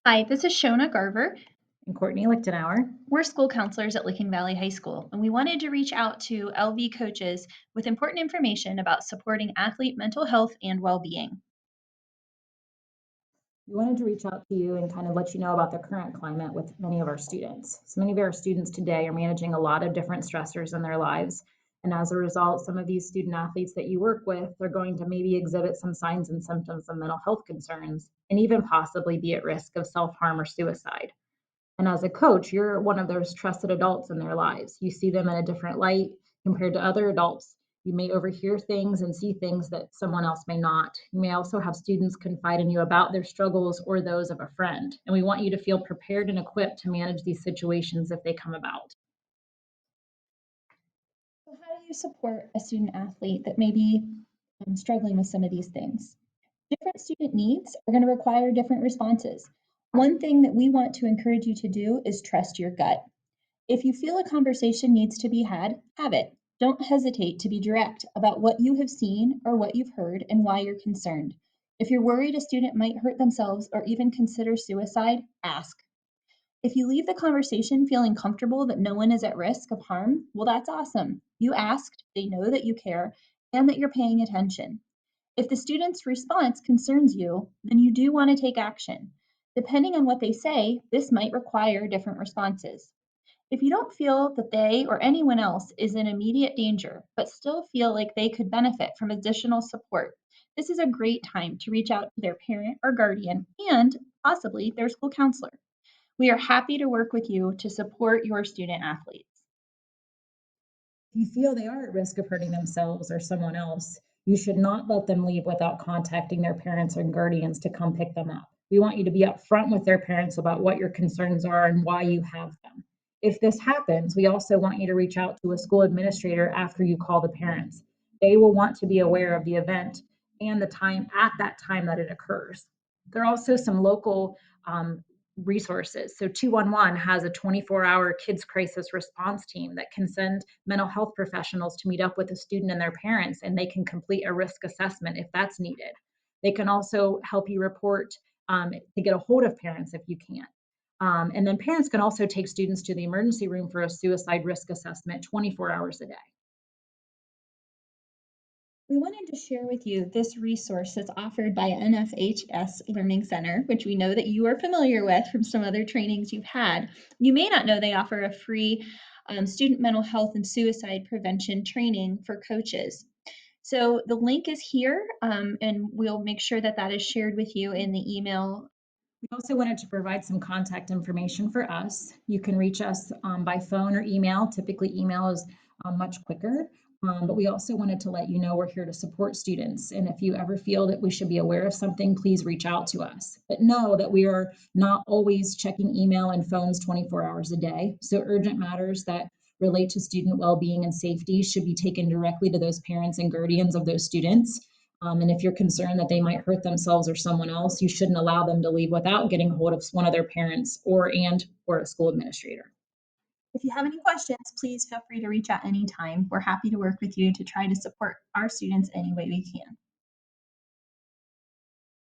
Hi, this is Shona Garver. And Courtney Lichtenauer. We're school counselors at Licking Valley High School, and we wanted to reach out to LV coaches with important information about supporting athlete mental health and well being. We wanted to reach out to you and kind of let you know about the current climate with many of our students. So many of our students today are managing a lot of different stressors in their lives. And as a result, some of these student athletes that you work with are going to maybe exhibit some signs and symptoms of mental health concerns and even possibly be at risk of self harm or suicide. And as a coach, you're one of those trusted adults in their lives. You see them in a different light compared to other adults. You may overhear things and see things that someone else may not. You may also have students confide in you about their struggles or those of a friend. And we want you to feel prepared and equipped to manage these situations if they come about. So, how do you support a student athlete that may be struggling with some of these things? Different student needs are going to require different responses. One thing that we want to encourage you to do is trust your gut. If you feel a conversation needs to be had, have it. Don't hesitate to be direct about what you have seen or what you've heard and why you're concerned. If you're worried a student might hurt themselves or even consider suicide, ask. If you leave the conversation feeling comfortable that no one is at risk of harm, well, that's awesome. You asked, they know that you care, and that you're paying attention. If the student's response concerns you, then you do want to take action. Depending on what they say, this might require different responses. If you don't feel that they or anyone else is in immediate danger, but still feel like they could benefit from additional support, this is a great time to reach out to their parent or guardian and possibly their school counselor. We are happy to work with you to support your student athletes. If you feel they are at risk of hurting themselves or someone else, you should not let them leave without contacting their parents or guardians to come pick them up. We want you to be upfront with their parents about what your concerns are and why you have them. If this happens, we also want you to reach out to a school administrator after you call the parents. They will want to be aware of the event and the time at that time that it occurs. There are also some local resources. So 211 has a 24-hour kids crisis response team that can send mental health professionals to meet up with a student and their parents, and they can complete a risk assessment if that's needed. They can also help you report to get a hold of parents if you can't. And then parents can also take students to the emergency room for a suicide risk assessment 24 hours a day. We wanted to share with you this resource that's offered by NFHS Learning Center, which we know that you are familiar with from some other trainings you've had. You may not know they offer a free student mental health and suicide prevention training for coaches. So the link is here, and we'll make sure that that is shared with you in the email. We also wanted to provide some contact information for us. You can reach us by phone or email. Typically, email is much quicker. But we also wanted to let you know we're here to support students. And if you ever feel that we should be aware of something, please reach out to us. But know that we are not always checking email and phones 24 hours a day. So urgent matters that relate to student well-being and safety should be taken directly to those parents and guardians of those students. And if you're concerned that they might hurt themselves or someone else, you shouldn't allow them to leave without getting a hold of one of their parents or a school administrator. If you have any questions, please feel free to reach out anytime. We're happy to work with you to try to support our students any way we can.